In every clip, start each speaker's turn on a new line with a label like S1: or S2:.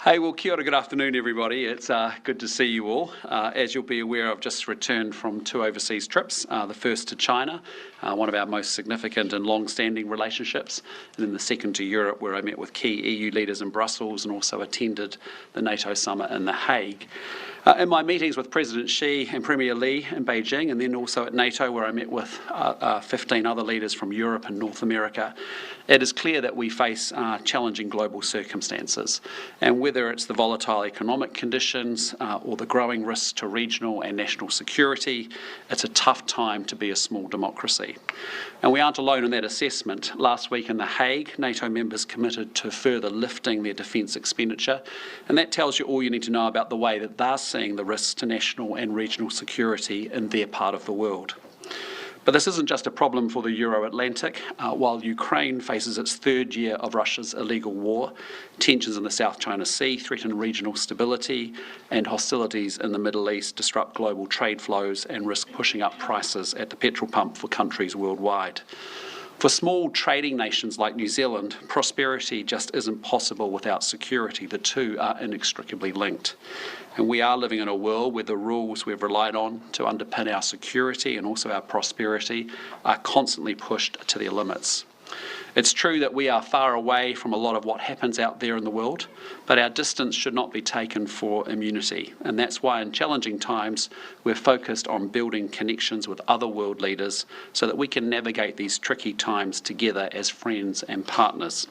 S1: Hey, well, kia ora, good afternoon, everybody. It's good to see you all. As you'll be aware, I've just returned from 2 overseas trips, the first to China, one of our most significant and long-standing relationships, and then the second to Europe, where I met with key EU leaders in Brussels and also attended the NATO summit in The Hague. In my meetings with President Xi and Premier Li in Beijing, and then also at NATO, where I met with 15 other leaders from Europe and North America, it is clear that we face challenging global circumstances. And whether it's the volatile economic conditions or the growing risks to regional and national security, it's a tough time to be a small democracy. And we aren't alone in that assessment. Last week in The Hague, NATO members committed to further lifting their defence expenditure, and that tells you all you need to know about the way that they're seeing the risks to national and regional security in their part of the world. But this isn't just a problem for the Euro-Atlantic. While Ukraine faces its third year of Russia's illegal war, tensions in the South China Sea threaten regional stability, and hostilities in the Middle East disrupt global trade flows and risk pushing up prices at the petrol pump for countries worldwide. For small trading nations like New Zealand, prosperity just isn't possible without security. The two are inextricably linked. And we are living in a world where the rules we've relied on to underpin our security and also our prosperity are constantly pushed to their limits. It's true that we are far away from a lot of what happens out there in the world, but our distance should not be taken for immunity. And that's why in challenging times, we're focused on building connections with other world leaders so that we can navigate these tricky times together as friends and partners.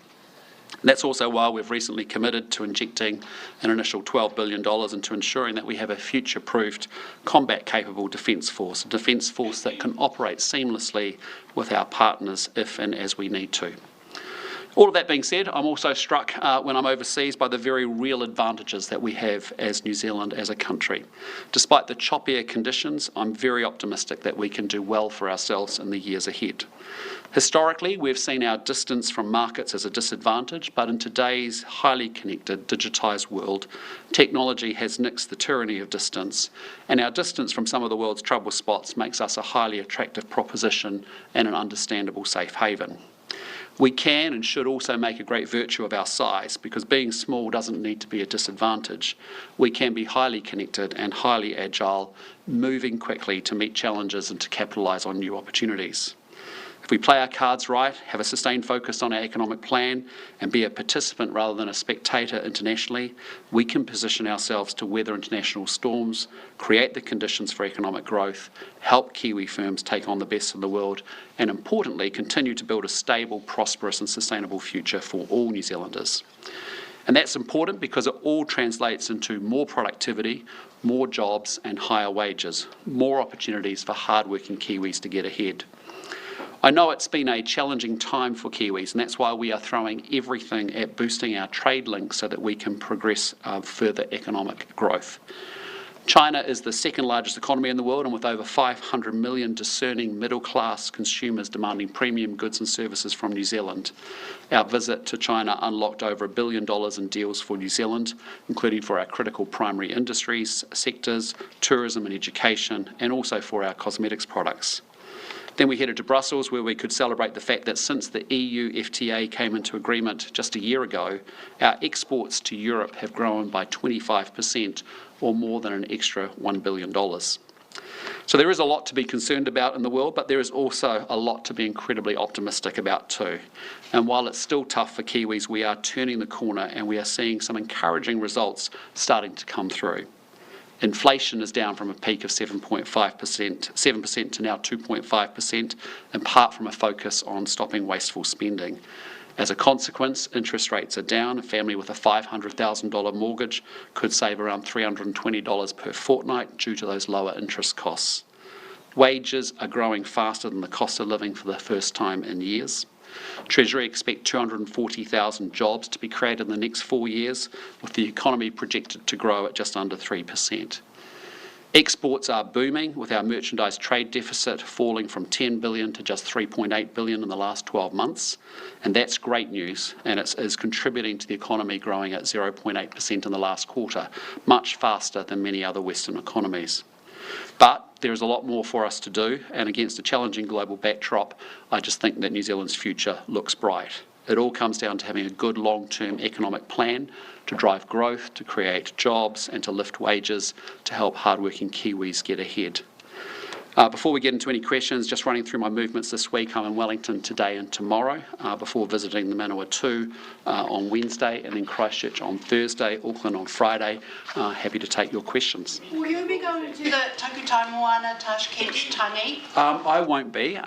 S1: And that's also why we've recently committed to injecting an initial $12 billion into ensuring that we have a future-proofed, combat-capable defence force, a defence force that can operate seamlessly with our partners if and as we need to. All of that being said, I'm also struck when I'm overseas by the very real advantages that we have as New Zealand as a country. Despite the choppier conditions, I'm very optimistic that we can do well for ourselves in the years ahead. Historically, we've seen our distance from markets as a disadvantage, but in today's highly connected, digitised world, technology has nixed the tyranny of distance, and our distance from some of the world's trouble spots makes us a highly attractive proposition and an understandable safe haven. We can and should also make a great virtue of our size, because being small doesn't need to be a disadvantage. We can be highly connected and highly agile, moving quickly to meet challenges and to capitalise on new opportunities. If we play our cards right, have a sustained focus on our economic plan, and be a participant rather than a spectator internationally, we can position ourselves to weather international storms, create the conditions for economic growth, help Kiwi firms take on the best in the world, and importantly, continue to build a stable, prosperous and sustainable future for all New Zealanders. And that's important because it all translates into more productivity, more jobs and higher wages, more opportunities for hard-working Kiwis to get ahead. I know it's been a challenging time for Kiwis, and that's why we are throwing everything at boosting our trade links so that we can progress further economic growth. China is the second largest economy in the world, and with over 500 million discerning middle-class consumers demanding premium goods and services from New Zealand. Our visit to China unlocked over $1 billion in deals for New Zealand, including for our critical primary industries, sectors, tourism and education, and also for our cosmetics products. Then we headed to Brussels, where we could celebrate the fact that since the EU FTA came into agreement just a year ago, our exports to Europe have grown by 25%, or more than an extra $1 billion. So there is a lot to be concerned about in the world, but there is also a lot to be incredibly optimistic about too. And while it's still tough for Kiwis, we are turning the corner and we are seeing some encouraging results starting to come through. Inflation is down from a peak of 7% to now 2.5%, in part from a focus on stopping wasteful spending. As a consequence, interest rates are down. A family with a $500,000 mortgage could save around $320 per fortnight due to those lower interest costs. Wages are growing faster than the cost of living for the first time in years. Treasury expect 240,000 jobs to be created in the next 4 years, with the economy projected to grow at just under 3%. Exports are booming, with our merchandise trade deficit falling from $10 billion to just $3.8 billion in the last 12 months. And that's great news, and it is contributing to the economy growing at 0.8% in the last quarter, much faster than many other Western economies. But there is a lot more for us to do, and against a challenging global backdrop, I just think that New Zealand's future looks bright. It all comes down to having a good long-term economic plan to drive growth, to create jobs and to lift wages to help hardworking Kiwis get ahead. Before we get into any questions, just running through my movements this week. I'm in Wellington today and tomorrow, before visiting the Manawatu on Wednesday, and then Christchurch on Thursday, Auckland on Friday. Happy to take your questions.
S2: Will you be going to the Takutai Moana Tashkent Tangi?
S1: I won't be,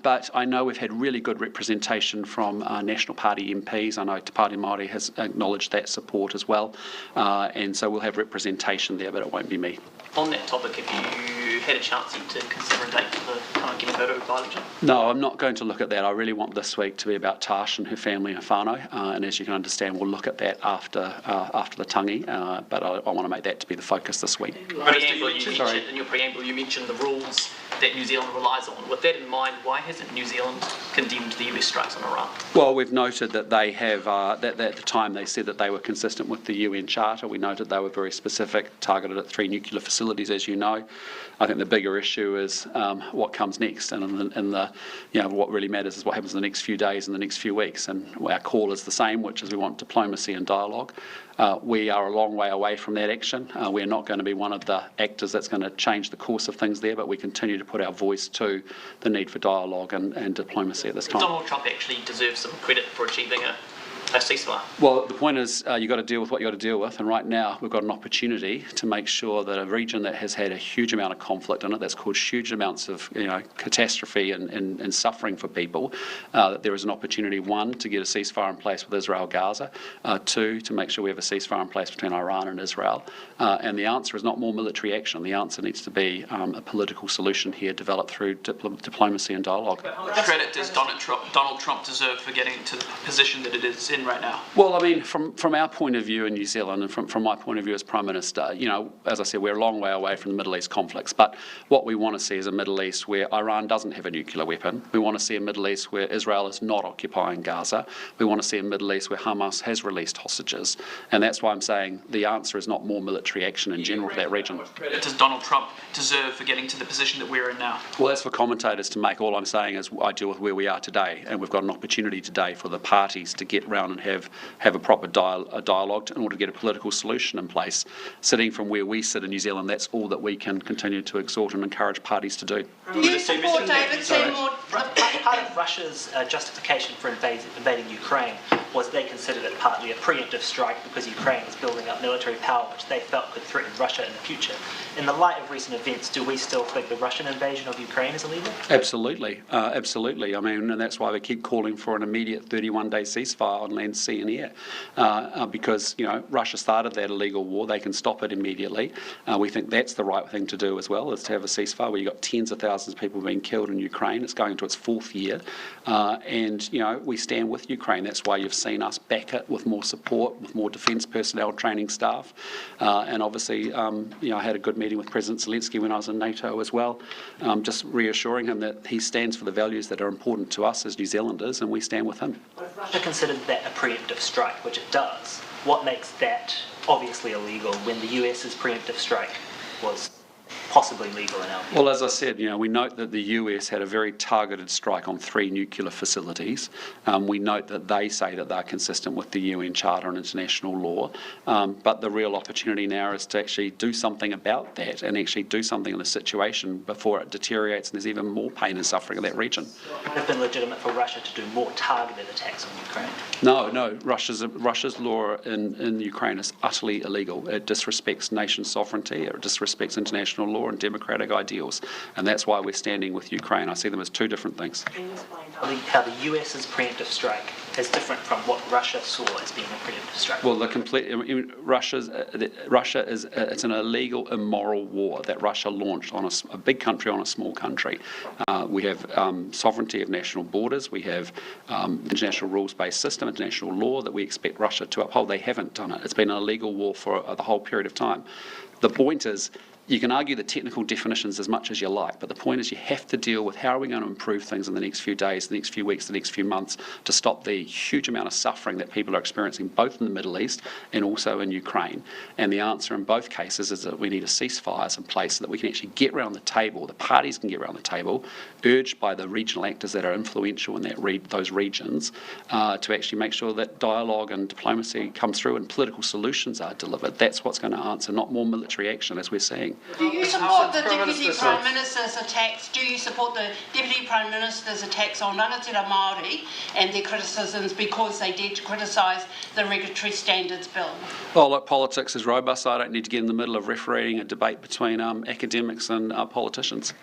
S1: but I know we've had really good representation from National Party MPs. I know Te Pāti Māori has acknowledged that support as well, and so we'll have representation there, but it won't be me.
S3: On that topic, have you had a chance to consider a date for the Tarangi-Makaurau by-election?
S1: No, I'm not going to look at that. I really want this week to be about Tash and her family and whānau, and as you can understand, we'll look at that after the tangi, but I want to make that to be the focus this week.
S3: In your preamble, you mentioned the rules that New Zealand relies on. With that in mind, why hasn't New Zealand condemned the US strikes on Iran?
S1: Well, we've noted that they have, that at the time they said that they were consistent with the UN Charter. We noted they were very specific, targeted at 3 nuclear facilities, as you know. I think the bigger issue is what comes next, and what really matters is what happens in the next few days and the next few weeks. And our call is the same, which is we want diplomacy and dialogue. We are a long way away from that action. We're not going to be one of the actors that's going to change the course of things there, but we continue to put our voice to the need for dialogue and diplomacy at this time.
S3: Donald Trump actually deserves some credit for achieving a ceasefire.
S1: Well, the point is you've got to deal with what you've got to deal with, and right now we've got an opportunity to make sure that a region that has had a huge amount of conflict in it, that's caused huge amounts of catastrophe and suffering for people, that there is an opportunity, 1, to get a ceasefire in place with Israel-Gaza, 2, to make sure we have a ceasefire in place between Iran and Israel. And the answer is not more military action. The answer needs to be a political solution here developed through diplomacy and dialogue.
S3: How much credit does Donald Trump deserve for getting to the position that it is in right now?
S1: Well, I mean, from our point of view in New Zealand, and from my point of view as Prime Minister, as I said, we're a long way away from the Middle East conflicts. But what we want to see is a Middle East where Iran doesn't have a nuclear weapon. We want to see a Middle East where Israel is not occupying Gaza. We want to see a Middle East where Hamas has released hostages. And that's why I'm saying the answer is not more military action in general for that region.
S3: What credit does Donald Trump deserve for getting to the position that we're in now?
S1: Well, that's for commentators to make. All I'm saying is I deal with where we are today, and we've got an opportunity today for the parties to get round and have a proper dialogue in order to get a political solution in place. Sitting from where we sit in New Zealand, that's all that we can continue to exhort and encourage parties to do.
S2: Do you support David Seymour?
S4: Part of Russia's justification for invading Ukraine was they considered it partly a preemptive strike because Ukraine was building up military power which they felt could threaten Russia in the future. In the light of recent events, do we still think the Russian invasion of Ukraine is illegal?
S1: Absolutely, absolutely. I mean, and that's why we keep calling for an immediate 31-day ceasefire on land, sea and air, because, Russia started that illegal war. They can stop it immediately. We think that's the right thing to do as well, is to have a ceasefire where you've got tens of thousands of people being killed in Ukraine. It's going into its 4th year, and, we stand with Ukraine. That's why you've seen us back it with more support, with more defence personnel, training staff, and obviously, I had a good meeting with President Zelensky when I was in NATO as well, just reassuring him that he stands for the values that are important to us as New Zealanders, and we stand with him.
S4: If Russia considered that a preemptive strike, which it does, what makes that obviously illegal when the US's preemptive strike was possibly legal in our view?
S1: Well, as I said, we note that the US had a very targeted strike on 3 nuclear facilities. We note that they say that they're consistent with the UN Charter and international law. But the real opportunity now is to actually do something about that and actually do something in the situation before it deteriorates and there's even more pain and suffering in that region.
S4: So it would have been legitimate for Russia to do more targeted attacks on Ukraine?
S1: No. Russia's law in Ukraine is utterly illegal. It disrespects nation sovereignty. It disrespects international law and democratic ideals, and that's why we're standing with Ukraine. I see them as 2 different things.
S4: Can you explain how the US's preemptive strike is different from what Russia saw as being a preemptive strike?
S1: Well, Russia is it's an illegal, immoral war that Russia launched on a big country on a small country. We have sovereignty of national borders. We have international rules-based system, international law that we expect Russia to uphold. They haven't done it. It's been an illegal war for the whole period of time. The point is, you can argue the technical definitions as much as you like, but the point is you have to deal with how are we going to improve things in the next few days, the next few weeks, the next few months to stop the huge amount of suffering that people are experiencing both in the Middle East and also in Ukraine. And the answer in both cases is that we need a ceasefires in place so that we can actually get around the table, the parties can get around the table, urged by the regional actors that are influential in those regions, to actually make sure that dialogue and diplomacy comes through and political solutions are delivered. That's what's going to answer, not more military action as we're seeing.
S2: Do you support the Deputy Prime Minister's attacks? Do you support the Deputy Prime Minister's attacks on Rangatira Māori and their criticisms because they dared to criticise the Regulatory Standards Bill?
S1: Well, look, politics is robust. I don't need to get in the middle of refereeing a debate between academics and politicians.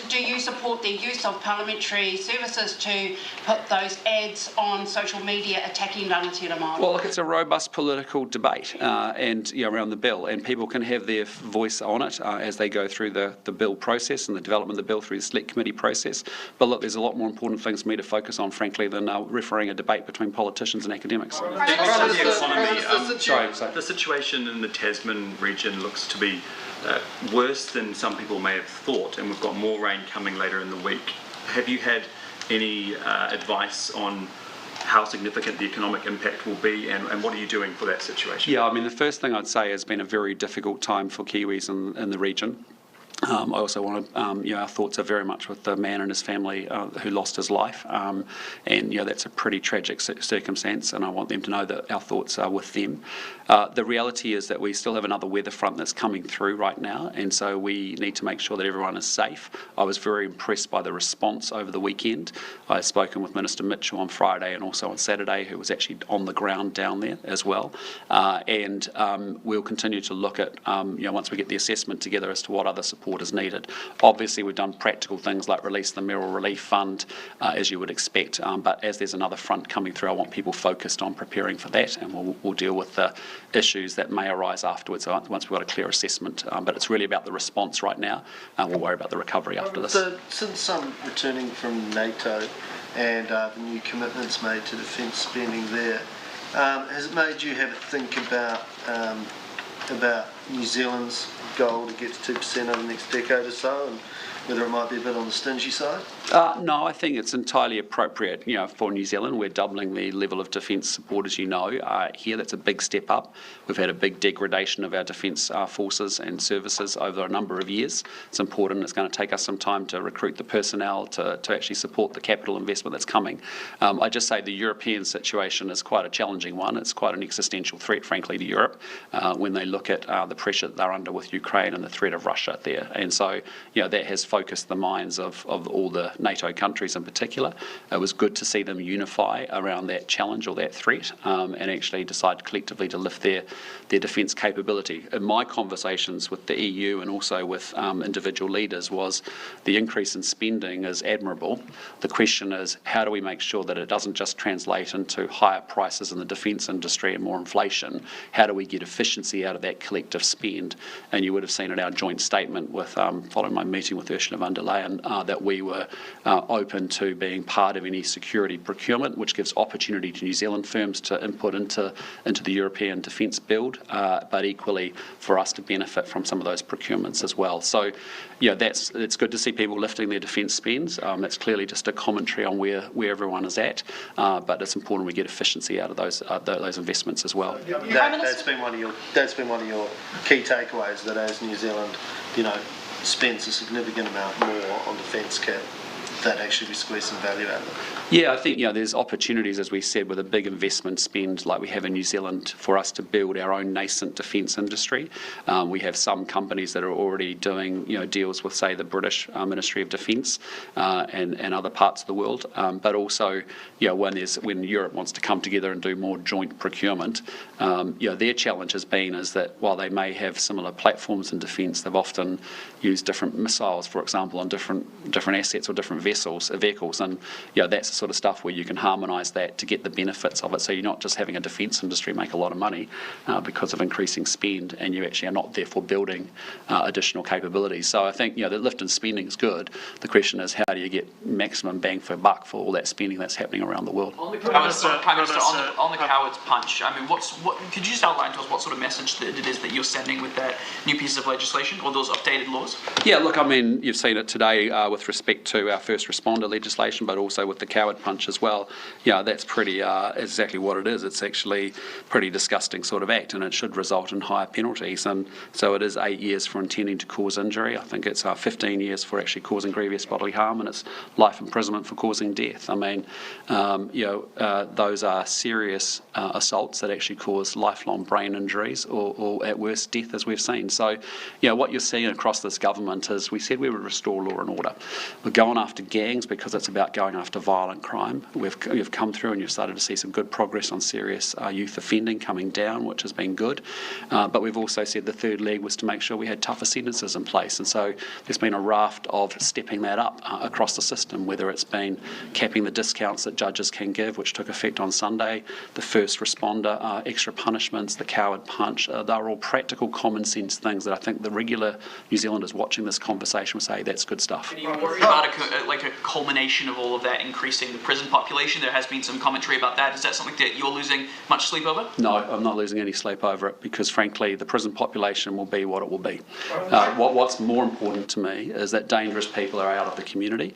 S2: Do you support the use of parliamentary services to put those ads on social media attacking Rangatira Māori?
S1: Well, look, it's a robust political debate around the bill, and people can have their voice on it as they go through the bill process and the development of the bill through the select committee process. But look, there's a lot more important things for me to focus on, frankly, than refereeing a debate between politicians and academics.
S5: The situation in the Tasman region looks to be worse than some people may have thought, and we've got more rain coming later in the week. Have you had any advice on how significant the economic impact will be, and what are you doing for that situation?
S1: Yeah, I mean, the first thing I'd say has been a very difficult time for Kiwis in the region. I also want to, our thoughts are very much with the man and his family who lost his life, and that's a pretty tragic circumstance, and I want them to know that our thoughts are with them. The reality is that we still have another weather front that's coming through right now, and so we need to make sure that everyone is safe. I was very impressed by the response over the weekend. I've spoken with Minister Mitchell on Friday and also on Saturday, who was actually on the ground down there as well, and we'll continue to look at, once we get the assessment together as to what other support is needed. Obviously, we've done practical things like release the Mayoral Relief Fund, as you would expect, but as there's another front coming through, I want people focused on preparing for that, and we'll deal with the issues that may arise afterwards once we've got a clear assessment. But it's really about the response right now, and we'll worry about the recovery after this.
S6: Since returning from NATO and the new commitments made to defence spending there, has it made you have a think about New Zealand's goal to get to 2% over the next decade or so, and whether it might be a bit on the stingy side?
S1: No, I think it's entirely appropriate. For New Zealand, we're doubling the level of defence support, as you know. Here, that's a big step up. We've had a big degradation of our defence forces and services over a number of years. It's important. It's going to take us some time to recruit the personnel to actually support the capital investment that's coming. I just say the European situation is quite a challenging one. It's quite an existential threat, frankly, to Europe when they look at the pressure that they're under with Ukraine and the threat of Russia there. And so, that has focused the minds of all the NATO countries in particular. It was good to see them unify around that challenge or that threat and actually decide collectively to lift their defence capability. In my conversations with the EU and also with individual leaders was the increase in spending is admirable. The question is, how do we make sure that it doesn't just translate into higher prices in the defence industry and more inflation? How do we get efficiency out of that collective spend? And you would have seen in our joint statement with following my meeting with Ursula von der Leyen that we were open to being part of any security procurement, which gives opportunity to New Zealand firms to input into the European defence build, but equally for us to benefit from some of those procurements as well. So, it's good to see people lifting their defence spends. That's clearly just a commentary on where everyone is at, but it's important we get efficiency out of those investments as well.
S6: That's been one of your key takeaways, that as New Zealand, spends a significant amount more on defence cap, that actually we squeeze some value out of it.
S1: Yeah, I think there's opportunities, as we said, with a big investment spend like we have in New Zealand for us to build our own nascent defence industry. We have some companies that are already doing deals with, say, the British Ministry of Defence and other parts of the world. But also, when Europe wants to come together and do more joint procurement, their challenge has been is that while they may have similar platforms in defence, they've often used different missiles, for example, on different assets or different vessels. vehicles, and that's the sort of stuff where you can harmonise that to get the benefits of it. So you're not just having a defence industry make a lot of money because of increasing spend, and you actually are not therefore building additional capabilities. So I think the lift in spending is good. The question is, how do you get maximum bang for buck for all that spending that's happening around the world?
S3: On the coward's punch, I mean, could you just outline to us what sort of message that it is that you're sending with that new piece of legislation or those updated laws?
S1: Yeah, look, I mean, you've seen it today with respect to our first responder legislation, but also with the coward punch as well. That's pretty exactly what it is. It's actually pretty disgusting sort of act, and it should result in higher penalties. And so it is 8 years for intending to cause injury. I think it's 15 years for actually causing grievous bodily harm, and it's life imprisonment for causing death. I mean, those are serious assaults that actually cause lifelong brain injuries or at worst death, as we've seen. So, what you're seeing across this government is we said we would restore law and order. We're going after gangs because it's about going after violent crime. We've come through and you've started to see some good progress on serious youth offending coming down, which has been good. But we've also said the third leg was to make sure we had tougher sentences in place. And so there's been a raft of stepping that up across the system, whether it's been capping the discounts that judges can give, which took effect on Sunday, the first responder, extra punishments, the coward punch. They're all practical, common sense things that I think the regular New Zealanders watching this conversation will say, that's good stuff.
S3: Are you worried about a culmination of all of that increasing the prison population? There has been some commentary about that. Is that something that you're losing much sleep over?
S1: No, I'm not losing any sleep over it because, frankly, the prison population will be what it will be. What's more important to me is that dangerous people are out of the community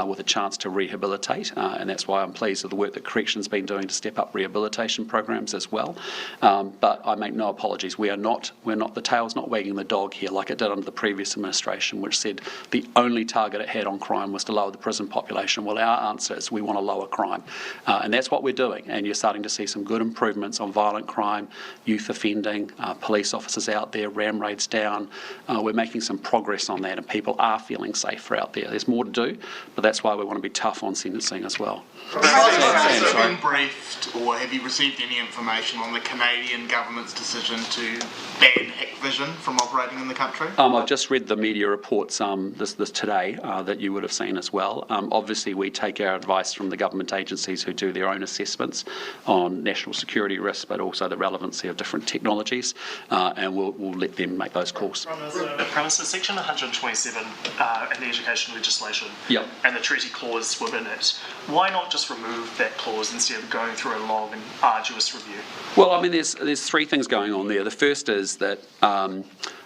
S1: with a chance to rehabilitate, and that's why I'm pleased with the work that Correction's been doing to step up rehabilitation programs as well. But I make no apologies. We're not. The tail's not wagging the dog here like it did under the previous administration, which said the only target it had on crime was to lower the prison population. Well, our answer is we want to lower crime, and that's what we're doing. And you're starting to see some good improvements on violent crime, youth offending, police officers out there, ram raids down. We're making some progress on that, and people are feeling safer out there. There's more to do, but that's why we want to be tough on sentencing as well.
S7: Have you been briefed, or have you received any information on the Canadian government's decision to ban Hikvision from operating in the country?
S1: I've just read the media reports this today that you would have seen as well. Obviously, we take our advice from the government agencies who do their own assessments on national security risks, but also the relevancy of different technologies, and we'll let them make those calls.
S8: The premises, Section 127 in the education legislation,
S1: yep,
S8: and the treaty clause within it, why not just remove that clause instead of going through a long and arduous review?
S1: Well, I mean, there's three things going on there. The first is that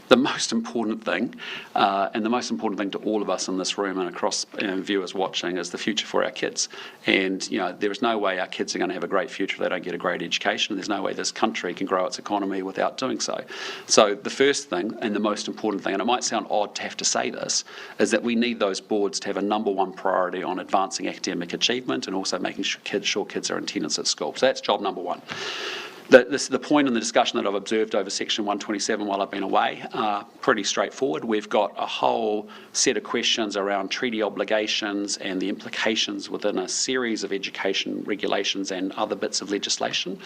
S1: the most important thing, and the most important thing to all of us in this room and across viewers watching, is the future for our kids. And there is no way our kids are going to have a great future if they don't get a great education. There's no way this country can grow its economy without doing so. So the first thing and the most important thing, and it might sound odd to have to say this, is that we need those boards to have a number one priority on advancing academic achievement and also making sure kids are in attendance at school. So that's job number one. The point in the discussion that I've observed over Section 127 while I've been away, pretty straightforward. We've got a whole set of questions around treaty obligations and the implications within a series of education regulations and other bits of legislation.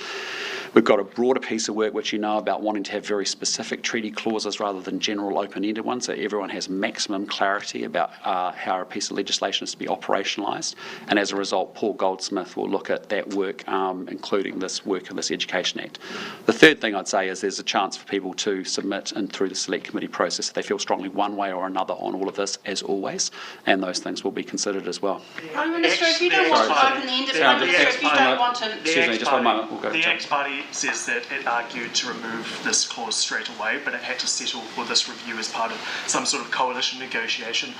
S1: We've got a broader piece of work which you know about wanting to have very specific treaty clauses rather than general open-ended ones, so everyone has maximum clarity about how a piece of legislation is to be operationalised. And as a result, Paul Goldsmith will look at that work, including this work in this Education Act. The third thing I'd say is there's a chance for people to submit and through the select committee process if they feel strongly one way or another on all of this, as always, and those things will be considered as well.
S2: Prime Minister, if you don't want to open-ended, Prime Minister, if you don't want to...
S1: Excuse me, just one moment. We'll go.
S8: The Act Party says that it argued to remove this clause straight away, but it had to settle for this review as part of some sort of coalition negotiation.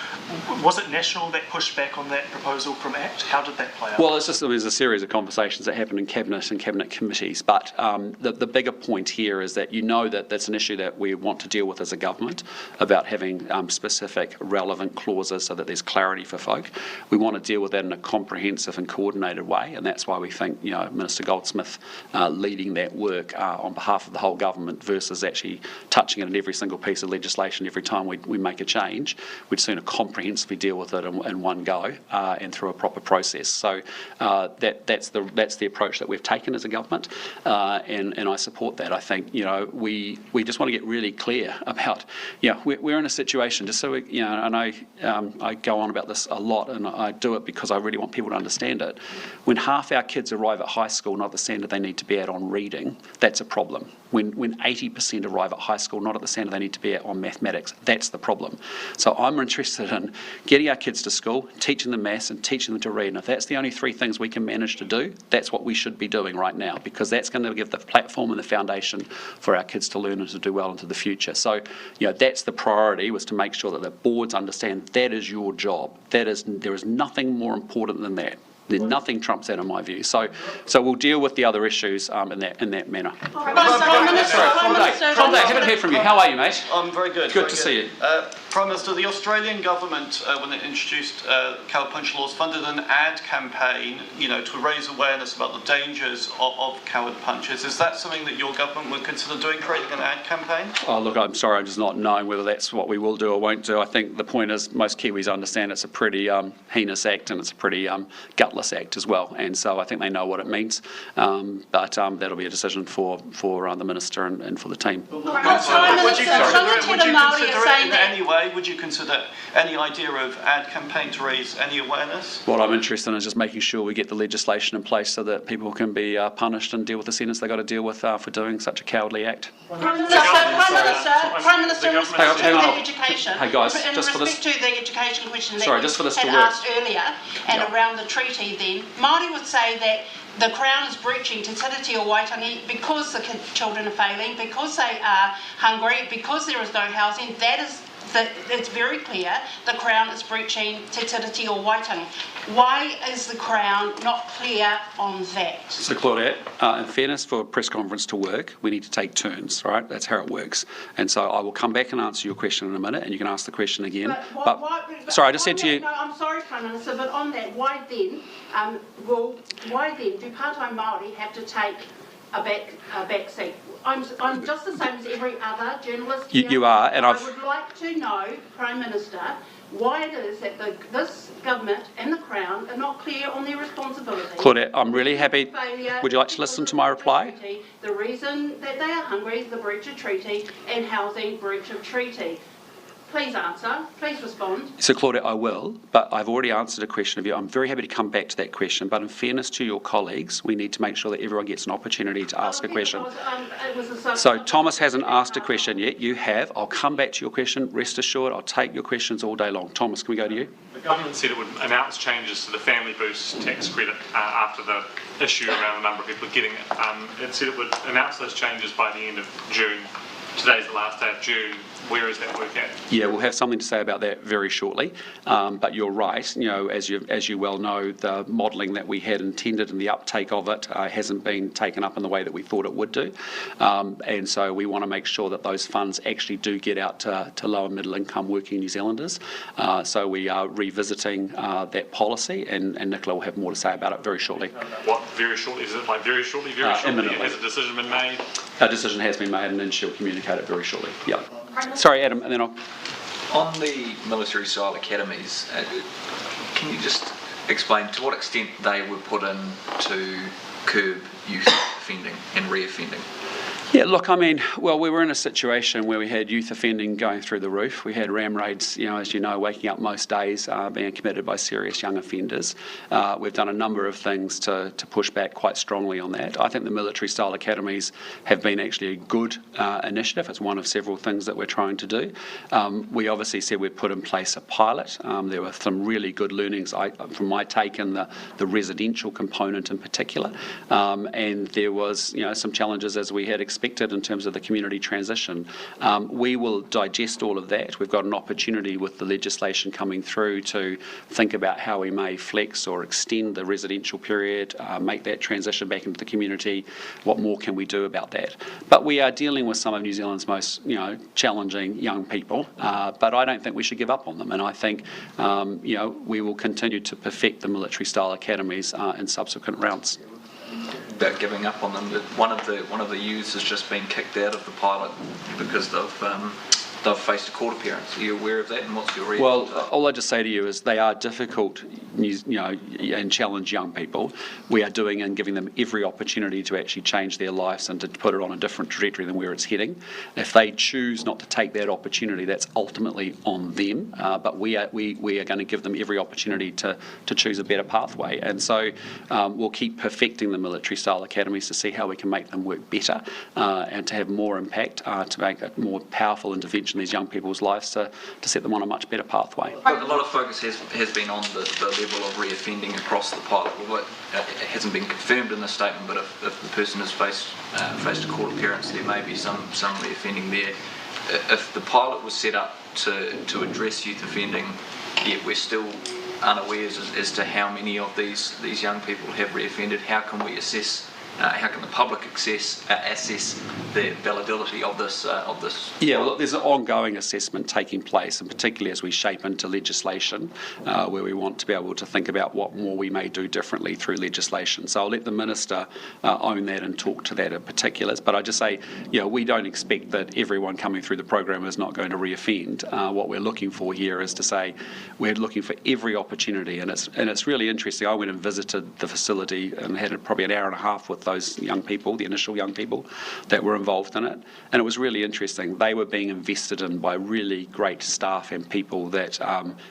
S8: Was it National that pushed back on that proposal from Act? How did that play out?
S1: Well, there's a series of conversations that happened in Cabinet and Cabinet committees, but the bigger point here is that that that's an issue that we want to deal with as a government about having specific relevant clauses so that there's clarity for folk. We want to deal with that in a comprehensive and coordinated way, and that's why we think Minister Goldsmith leading that work on behalf of the whole government versus actually touching it in every single piece of legislation every time we make a change. We'd sooner comprehensively deal with it in one go and through a proper process. So that's the approach that we've taken as a government. and I support that. I think, we just want to get really clear about, we're in a situation, just so we, and I go on about this a lot, and I do it because I really want people to understand it. When half our kids arrive at high school not at the standard they need to be at on reading, that's a problem. When 80% arrive at high school not at the standard they need to be at on mathematics, that's the problem. So I'm interested in getting our kids to school, teaching them maths and teaching them to read. And if that's the only three things we can manage to do, that's what we should be doing right now, because that's going to give the platform and the foundation for our kids to learn and to do well into the future. So, that's the priority, was to make sure that the boards understand that is your job. There is nothing more important than that. Nothing trumps that in my view. So we'll deal with the other issues in that manner.
S2: Prime Minister,
S1: haven't heard from you. How are you, mate?
S9: I'm very good.
S1: Good to see you.
S9: Prime Minister, the Australian government, when it introduced cow punch laws, funded an ad campaign, to raise awareness about the dangers of coward punches. Is that something that your government would consider doing, creating an ad campaign?
S1: Oh, look, I'm sorry, I'm just not knowing whether that's what we will do or won't do. I think the point is most Kiwis understand it's a pretty heinous act, and it's a pretty gutless act as well. And so I think they know what it means. But that'll be a decision for the Minister and for the team.
S9: Would you consider it in any way? Would you consider any idea of ad campaign to raise any awareness?
S1: What I'm interested in is just making sure we get the legislation in place so that people can be punished and deal with the sentence they've got to deal with for doing such a cowardly act.
S2: Prime Minister, in respect to the education,
S1: hey guys, just for this,
S2: to the education question that
S1: you
S2: had asked earlier, and around the treaty, then Māori would say that the Crown is breaching Te Tiriti o Waitangi because the children are failing, because they are hungry, because there is no housing. It's very clear the Crown is breaching Te Tiriti o Waitangi. Why is the Crown not clear on that?
S1: So Claudette, in fairness, for a press conference to work, we need to take turns, right? That's how it works. And so I will come back and answer your question in a minute, and you can ask the question again. Sorry, I just said to you...
S2: No, I'm sorry, Prime Minister, but on that, why then do part-time Māori have to take a back seat? I'm just the same as every other journalist here.
S1: You are, and I
S2: would like to know, Prime Minister, why it is that this government and the Crown are not clear on their responsibility.
S1: Claudette, I'm really happy. Would you like to listen to my reply?
S2: The reason that they are hungry is the breach of treaty, and housing, breach of treaty. Please answer. Please respond.
S1: So, Claudette, I will, but I've already answered a question of you. I'm very happy to come back to that question, but in fairness to your colleagues, we need to make sure that everyone gets an opportunity to ask a question. So, Thomas hasn't asked a question yet. You have. I'll come back to your question. Rest assured, I'll take your questions all day long. Thomas, can we go to you?
S10: The government said it would announce changes to the Family Boost tax credit after the issue around the number of people getting it. It said it would announce those changes by the end of June. Today's the last day of June. Where is that work at? Yeah, we'll have something to say about that very shortly. But you're right. As you well know, the modelling that we had intended and the uptake of it hasn't been taken up in the way that we thought it would do. And so we want to make sure that those funds actually do get out to lower middle income working New Zealanders. So we are revisiting that policy, and Nicola will have more to say about it very shortly. What, very shortly? Is it like very shortly? Very shortly?
S1: Imminently.
S10: Has a decision been made?
S1: A decision has been made, and then she'll communicate it very shortly. Yeah. Sorry, Adam, and then I'll...
S11: On the military-style academies, can you just explain to what extent they were put in to curb youth offending and re-offending?
S1: Yeah, look, I mean, well, we were in a situation where we had youth offending going through the roof. We had ram raids, as you know, waking up most days being committed by serious young offenders. We've done a number of things to push back quite strongly on that. I think the military-style academies have been actually a good initiative. It's one of several things that we're trying to do. We obviously said we'd put in place a pilot. There were some really good learnings from my take in the residential component in particular. And there was, some challenges as we had expected in terms of the community transition. We will digest all of that. We've got an opportunity with the legislation coming through to think about how we may flex or extend the residential period, make that transition back into the community. What more can we do about that? But we are dealing with some of New Zealand's most, challenging young people, but I don't think we should give up on them. And I think, we will continue to perfect the military-style academies in subsequent rounds.
S11: About giving up on them, one of the youths has just been kicked out of the pilot because of they've faced a court appearance. Are you aware of that, and what's your reaction?
S1: Well, all I just say to you is they are difficult, and challenge young people. We are doing and giving them every opportunity to actually change their lives and to put it on a different trajectory than where it's heading. If they choose not to take that opportunity, that's ultimately on them. But we are going to give them every opportunity to choose a better pathway. And so we'll keep perfecting the military-style academies to see how we can make them work better and to have more impact, to make a more powerful intervention in these young people's lives to set them on a much better pathway.
S11: A lot of focus has been on the level of reoffending across the pilot. Well, it hasn't been confirmed in the statement, but if the person has faced a court appearance, there may be some reoffending there. If the pilot was set up to address youth offending, yet we're still unawares as to how many of these young people have reoffended, how can we assess? How can the public assess the validity of this?
S1: Yeah, well, there's an ongoing assessment taking place, and particularly as we shape into legislation, where we want to be able to think about what more we may do differently through legislation. So I'll let the Minister own that and talk to that in particulars. But I just say, we don't expect that everyone coming through the program is not going to reoffend. What we're looking for here is to say we're looking for every opportunity, and it's really interesting. I went and visited the facility and had probably an hour and a half with those young people, the initial young people that were involved in it. And it was really interesting. They were being invested in by really great staff and people that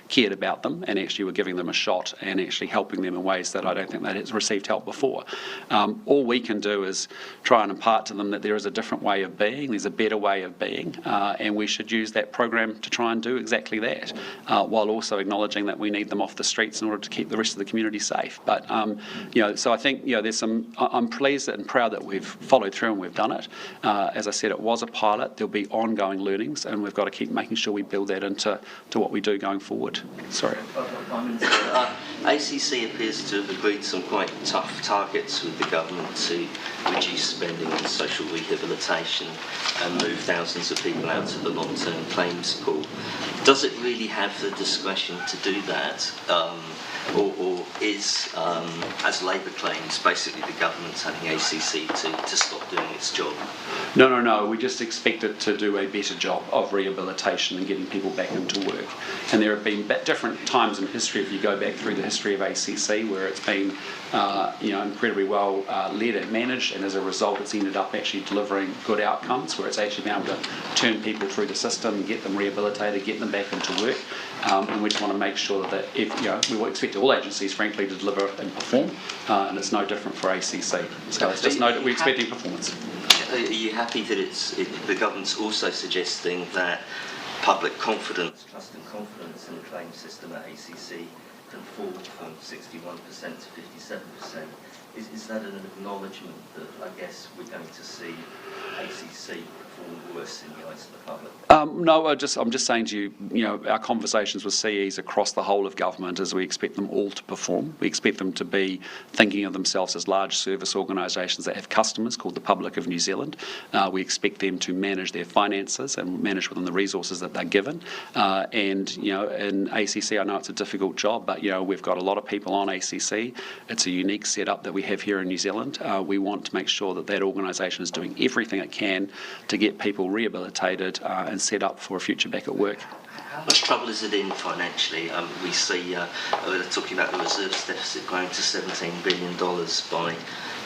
S1: cared about them and actually were giving them a shot and actually helping them in ways that I don't think they'd received help before. All we can do is try and impart to them that there is a different way of being, there's a better way of being, and we should use that program to try and do exactly that, while also acknowledging that we need them off the streets in order to keep the rest of the community safe. But, so I think, there's some, I'm pleased and proud that we've followed through and we've done it. As I said, it was a pilot. There'll be ongoing learnings, and we've got to keep making sure we build that into what we do going forward. Sorry.
S12: ACC appears to have agreed some quite tough targets with the government to reduce spending on social rehabilitation and move thousands of people out of the long-term claims pool. Does it really have the discretion to do that? Or is, as Labour claims, basically the government telling ACC to stop doing its job?
S1: No. We just expect it to do a better job of rehabilitation and getting people back into work. And there have been different times in history, if you go back through the history of ACC, where it's been incredibly well led and managed, and as a result it's ended up actually delivering good outcomes, where it's actually been able to turn people through the system, get them rehabilitated, get them back into work. And we just want to make sure that we will expect all agencies, frankly, to deliver and perform, and it's no different for ACC. So it's just we're expecting performance.
S12: Are you happy that the government's also suggesting that public confidence, trust and confidence in the claim system at ACC can fall from 61% to 57%? Is that an acknowledgement that I guess we're going to see ACC perform worse in the eyes of the public?
S1: No, I'm just saying to you, our conversations with CEs across the whole of government is we expect them all to perform. We expect them to be thinking of themselves as large service organisations that have customers called the public of New Zealand. We expect them to manage their finances and manage within the resources that they're given. And in ACC, I know it's a difficult job, but we've got a lot of people on ACC. It's a unique setup that we have here in New Zealand. We want to make sure that organisation is doing everything it can to get people rehabilitated and set up for a future back at work.
S12: How much trouble is it in financially? We see we're talking about the reserves deficit growing to $17 billion by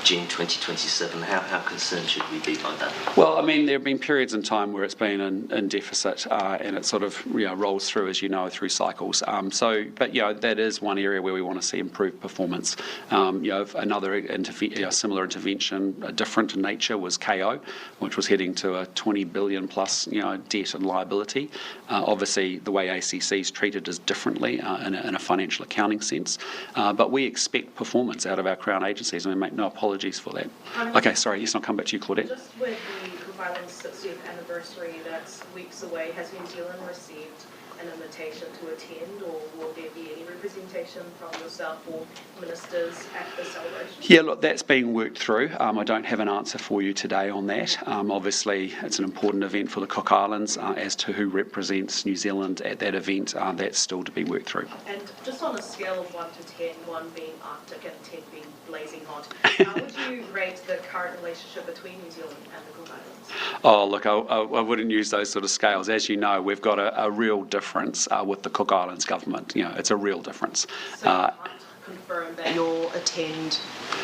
S12: June 2027. How concerned should we be by that?
S1: Well, there have been periods in time where it's been in deficit, and it sort of rolls through, as through cycles. But that is one area where we want to see improved performance. Another similar intervention, different in nature, was KO, which was heading to a 20 billion plus debt and liability. Obviously, the way ACC is treated is differently in a financial accounting sense. But we expect performance out of our Crown agencies, and we make no apologies for that. Okay, sorry, yes, I'll come back to you, Claudette.
S13: Just with the Cook Islands 60th anniversary that's weeks away, has New Zealand received an invitation to attend, or will there be any representation from yourself or ministers at the celebration?
S1: Yeah, look, that's being worked through. I don't have an answer for you today on that. Obviously, it's an important event for the Cook Islands. As to who represents New Zealand at that event, that's still to be worked through.
S13: And just on a scale of 1 to 10, 1 being Arctic and 10 being blazing hot, how would you rate the current relationship between New Zealand and the Cook Islands?
S1: Oh, look, I wouldn't use those sort of scales. As you know, we've got a real difference with the Cook Islands government. It's a real difference.
S13: So you can't confirm that you'll attend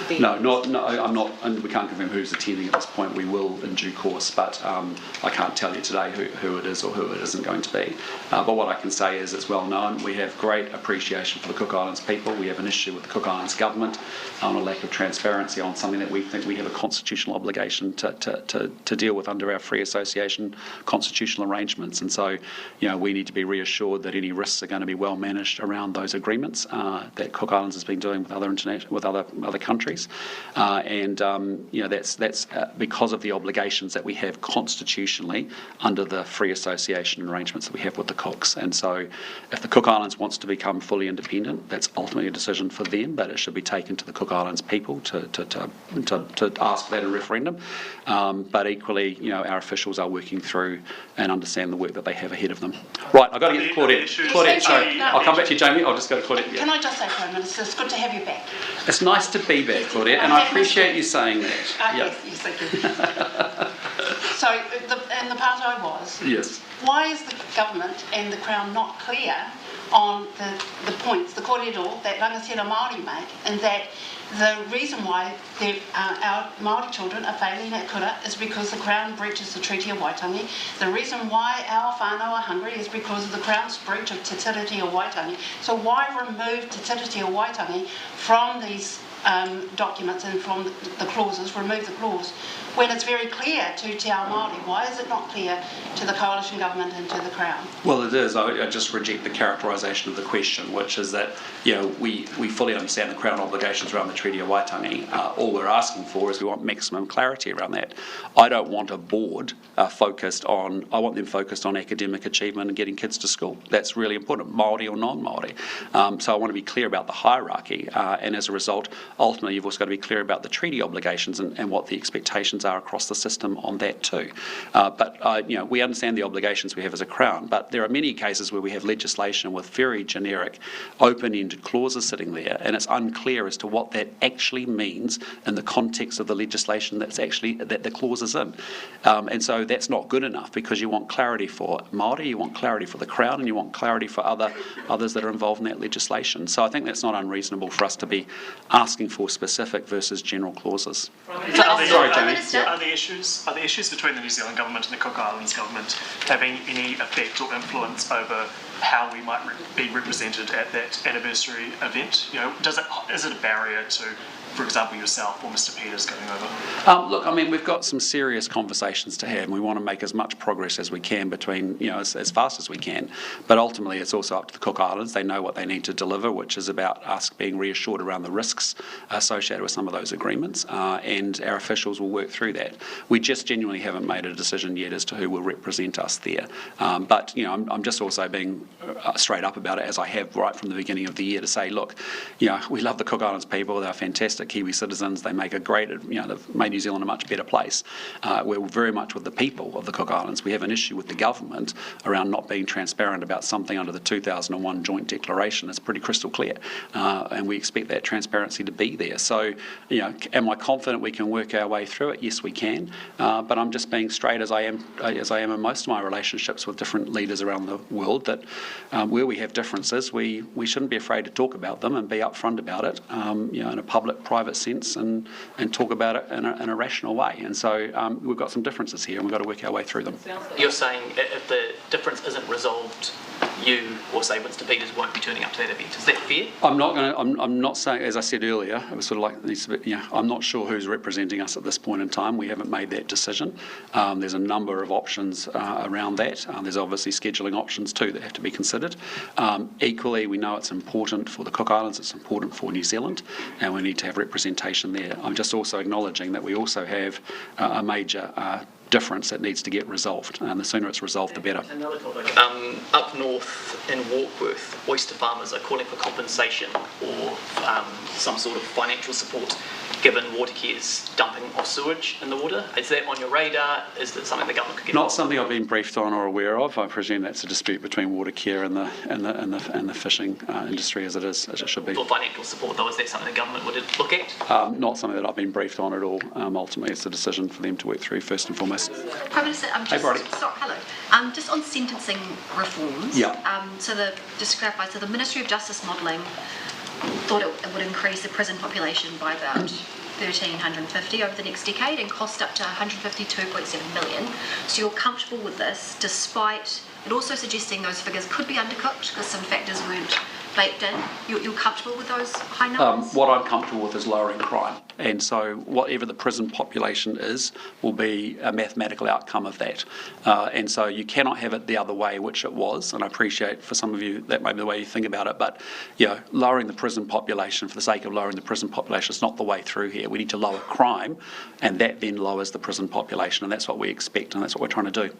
S13: the...
S1: No, I'm not, and we can't confirm who's attending at this point. We will in due course, but I can't tell you today who it is or who it isn't going to be. But what I can say is it's well known. We have great appreciation for the Cook Islands people. We have an issue with the Cook Islands government on a lack of transparency on something that we think we have a constitutional obligation to deal with under our free association constitutional arrangements. And so, we need to be reassured that any risks are going to be well managed around those agreements that Cook Islands has been doing with other countries, that's because of the obligations that we have constitutionally under the free association arrangements that we have with the Cooks. And so, if the Cook Islands wants to become fully independent, that's ultimately a decision for them, but it should be taken to the Cook Islands people to ask for that in a referendum. But equally, our officials are working through and understand the work that they have ahead of them. Right, I've got to get to Claudette. Sorry, I'll come back to you, Jamie. I'll just go to Claudette. Yeah.
S2: Can I just say, Prime Minister, it's good to have you back.
S1: It's nice to be back, Claudette, and I appreciate you saying that.
S2: Yes, thank you. So, the part I was,
S1: yes. Why
S2: is the government and the Crown not clear on the points, the kōrero that rangatira Māori make, and that the reason why our Māori children are failing at kura is because the Crown breaches the Treaty of Waitangi. The reason why our whānau are hungry is because of the Crown's breach of Te Tiriti o Waitangi. So why remove Te Tiriti o Waitangi from these documents and from the clauses, remove the clause, when it's very clear to Te Ao Māori? Why is it not clear to the coalition government and to the Crown?
S1: Well, it is. I just reject the characterisation of the question, which is that we fully understand the Crown obligations around the Treaty of Waitangi. All we're asking for is we want maximum clarity around that. I don't want a board I want them focused on academic achievement and getting kids to school. That's really important, Māori or non-Māori. So I want to be clear about the hierarchy, and as a result, ultimately you've also got to be clear about the treaty obligations and what the expectations are across the system on that too. But we understand the obligations we have as a Crown, but there are many cases where we have legislation with very generic, open-ended clauses sitting there, and it's unclear as to what that actually means in the context of the legislation that the clause is in. And so that's not good enough, because you want clarity for Māori, you want clarity for the Crown, and you want clarity for others that are involved in that legislation. So I think that's not unreasonable for us to be asking for specific versus general clauses.
S8: Sorry, Jamie. Are the issues between the New Zealand government and the Cook Islands government having any effect or influence over how we might be represented at that anniversary event? Is it a barrier to, for example, yourself or Mr. Peters going over?
S1: Look, I mean, we've got some serious conversations to have, and we want to make as much progress as we can between, as fast as we can. But ultimately, it's also up to the Cook Islands. They know what they need to deliver, which is about us being reassured around the risks associated with some of those agreements, and our officials will work through that. We just genuinely haven't made a decision yet as to who will represent us there. But I'm just also being straight up about it, as I have right from the beginning of the year, to say, look, we love the Cook Islands people. They're fantastic Kiwi citizens. They make a great, they've made New Zealand a much better place. We're very much with the people of the Cook Islands. We have an issue with the government around not being transparent about something under the 2001 Joint Declaration. It's pretty crystal clear, and we expect that transparency to be there. So, am I confident we can work our way through it? Yes, we can. But I'm just being straight, as I am in most of my relationships with different leaders around the world, that where we have differences, we shouldn't be afraid to talk about them and be upfront about it, in a public-private sense, and talk about it in a rational way. And so we've got some differences here, and we've got to work our way through them.
S3: You're saying if the difference isn't resolved, you or say Winston Peters won't be turning up to that event. Is that fair?
S1: I'm not saying, as I said earlier, it was sort of like, I'm not sure who's representing us at this point in time. We haven't made that decision. There's a number of options around that. There's obviously scheduling options too that have to be considered. Equally, we know it's important for the Cook Islands, it's important for New Zealand, and we need to have representation there. I'm just also acknowledging that we also have a major difference that needs to get resolved, and the sooner it's resolved, the better.
S3: Up north in Warkworth, oyster farmers are calling for compensation or some sort of financial support given Watercare's dumping of sewage in the water. Is that on your radar? Is that something the government could get?
S1: Not something I've been briefed on or aware of. I presume that's a dispute between Watercare and the fishing industry, as it should be.
S3: For financial support, though, is that something the government would look at?
S1: Not something that I've been briefed on at all. Ultimately, it's a decision for them to work through first and foremost. first.
S14: Prime Minister,
S1: Hey, Brodie.
S14: hello. Just on sentencing reforms.
S1: Yeah.
S14: So just to clarify, so the Ministry of Justice modelling thought it would increase the prison population by about 1,350 over the next decade and cost up to 152.7 million. So you're comfortable with this, despite it also suggesting those figures could be undercooked because some factors weren't baked in. You're comfortable with those high numbers?
S1: What I'm comfortable with is lowering crime. And so whatever the prison population is will be a mathematical outcome of that. And so you cannot have it the other way, which it was. And I appreciate for some of you that may be the way you think about it. But lowering the prison population for the sake of lowering the prison population is not the way through here. We need to lower crime, and that then lowers the prison population. And that's what we expect, and that's what we're trying to do.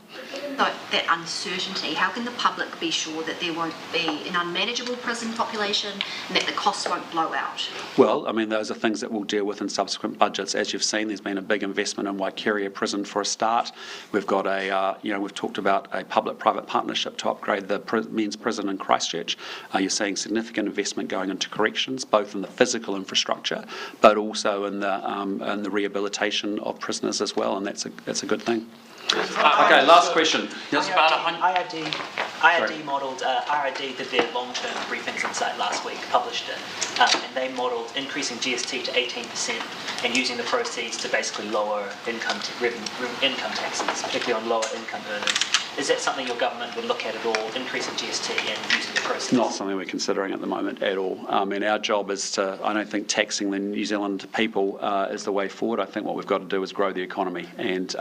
S14: Like that uncertainty, how can the public be sure that there won't be an unmanageable prison population and that the costs won't blow out?
S1: Well, I mean, those are things that we'll deal with in subsequent budgets. As you've seen, there's been a big investment in Waikeria Prison for a start. We've got we've talked about a public-private partnership to upgrade the men's prison in Christchurch. You're seeing significant investment going into corrections, both in the physical infrastructure, but also in the rehabilitation of prisoners as well, and that's a good thing. Okay, last question.
S4: Yes. IRD modelled, RID did their long-term briefings insight last week, published it, and they modelled increasing GST to 18% and using the proceeds to basically lower income taxes, particularly on lower income earners. Is that something your government would look at all, increasing GST and using the proceeds?
S1: Not something we're considering at the moment at all. And our job is to, I don't think taxing the New Zealand people is the way forward. I think what we've got to do is grow the economy. And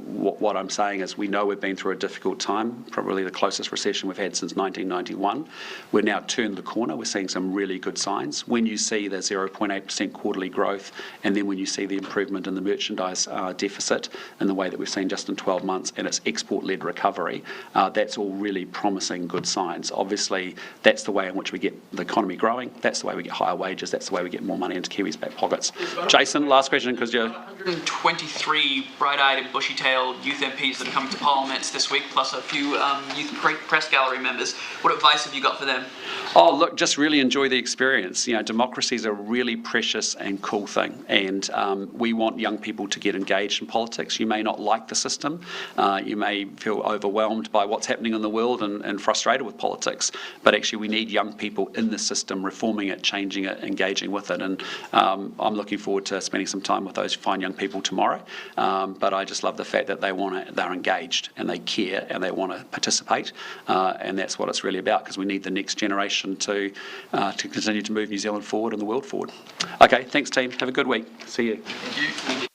S1: what I'm saying is we know we've been through a difficult time, probably the closest recession we've had since 1991. We're now turned the corner. We're seeing some really good signs. When you see the 0.8% quarterly growth, and then when you see the improvement in the merchandise deficit in the way that we've seen just in 12 months, and it's export-led recovery, that's all really promising good signs. Obviously, that's the way in which we get the economy growing. That's the way we get higher wages. That's the way we get more money into Kiwis' back pockets. Jason, last question, because you're...
S3: 123 bright-eyed and bushy-tailed youth MPs that are coming to Parliament this week, plus a few youth press gallery members. What advice have you got for them?
S1: Oh, look, just really enjoy the experience. Democracy is a really precious and cool thing, and we want young people to get engaged in politics. You may not like the system. You may feel overwhelmed by what's happening in the world and frustrated with politics, but actually we need young people in the system, reforming it, changing it, engaging with it, and I'm looking forward to spending some time with those fine young people tomorrow. But I just love the fact that they're engaged and they care and they want to participate, and that's what it's really about, because we need the next generation to continue to move New Zealand forward and the world forward. Okay, thanks team. Have a good week. See you.
S3: Thank you.